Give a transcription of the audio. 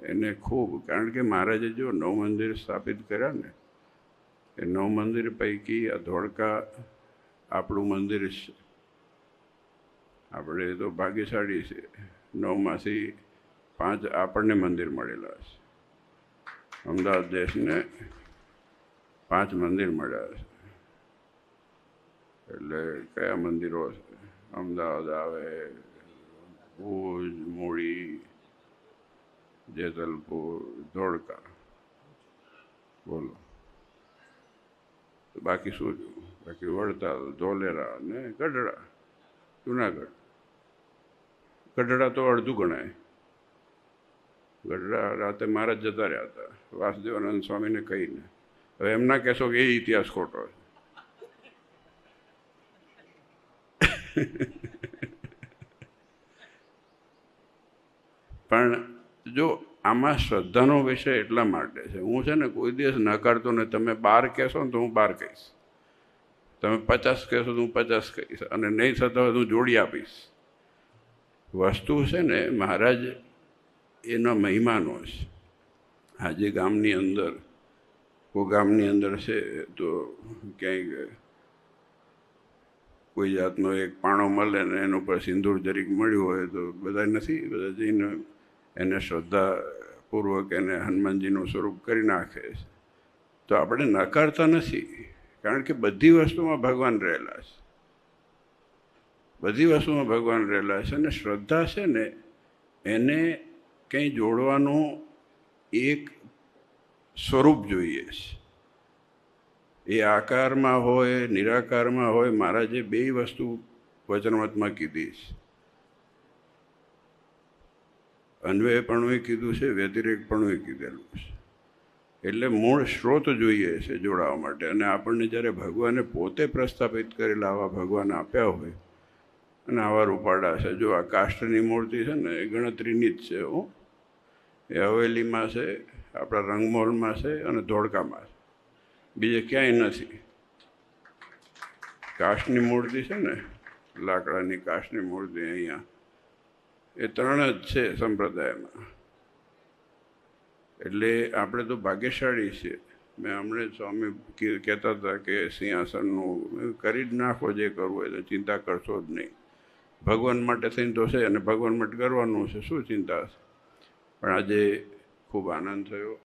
એને ખૂબ, કારણ કે મહારાજે જો 9 મંદિર સ્થાપિત કર્યા ને, એ 9 મંદિર પૈકી આ ધોળકા આપણું મંદિર છે. આપણે તો ભાગ્યશાળી છે, 9માંથી 5 આપણને મંદિર મળેલા છે. અમદાવાદ દેશને 5 મંદિર મળ્યા છે. એટલે કયા મંદિરો છે? અમદાવાદ આવે, ભુજ, મૂળી, જેતલપુર, ધોળકા. બોલો બાકી શું જોવું? બાકી વડતાલ, ધોલેરા ને ગઢડા. જુનાગઢ, ગઢડા તો અડધું ગણાય. ગઢડા રાતે મહારાજ જતા રહ્યા હતા વાસુદેવાનંદ સ્વામીને કહીને. હવે એમ ના કહેશો કે એ ઇતિહાસ ખોટો છે. પણ જો આમાં શ્રદ્ધાનો વિષય એટલા માટે છે, હું છે ને કોઈ દિવસ નકારતો ને. તમે 12 કહેશો ને તો હું 12 કહીશ, તમે 50 કહેશો તો હું 50 કહીશ, અને નહીં થતા હોય તો હું જોડી આપીશ. વસ્તુ છે ને મહારાજ એનો મહિમાનો છે. આજે ગામની અંદર, કોઈ ગામની અંદર છે તો ક્યાંય કોઈ જાતનો એક પાણો મળે ને એના ઉપર સિંદૂર જરીક મળ્યું હોય તો બધા નથી, બધા જઈને એને શ્રદ્ધાપૂર્વક એને હનુમાનજીનું સ્વરૂપ કરી નાખે છે. તો આપણે નકારતા નથી, કારણ કે બધી વસ્તુમાં ભગવાન રહેલા છે. બધી વસ્તુમાં ભગવાન રહેલા છે. અને શ્રદ્ધા છે ને એને કંઈ જોડવાનું એક સ્વરૂપ જોઈએ છે. એ આકારમાં હોય, નિરાકારમાં હોય. મહારાજે 2 વસ્તુ વચનામૃતમાં કીધી છે. અન્વયપણું કીધું છે, વ્યતિરેકપણું કીધેલું છે. એટલે મૂળ સ્ત્રોત જોઈએ છે જોડાવા માટે. અને આપણને જ્યારે ભગવાને પોતે પ્રસ્થાપિત કરેલા આવા ભગવાન આપ્યા હોય અને આવા રૂપાડા છે. જો આ કાષ્ઠની મૂર્તિ છે ને એ ગણતરીની જ છે. એ હવેલીમાં છે, આપણા રંગમહોલમાં છે અને ધોળકામાં છે, બીજે ક્યાંય નથી. કાષ્ઠની મૂર્તિ છે ને, લાકડાની કાષ્ઠની મૂર્તિ અહીંયા, એ 3 જ છે સંપ્રદાયમાં. એટલે આપણે તો ભાગ્યશાળી છીએ. મેં હમણાં સ્વામી કહેતા હતા કે સિંહાસનનું કરી જ નાખો, જે કરવું હોય તો ચિંતા કરશો જ નહીં. ભગવાન માટે થઈને તો છે, અને ભગવાન માટે કરવાનું છે, શું ચિંતા છે. પણ આજે ખૂબ આનંદ થયો.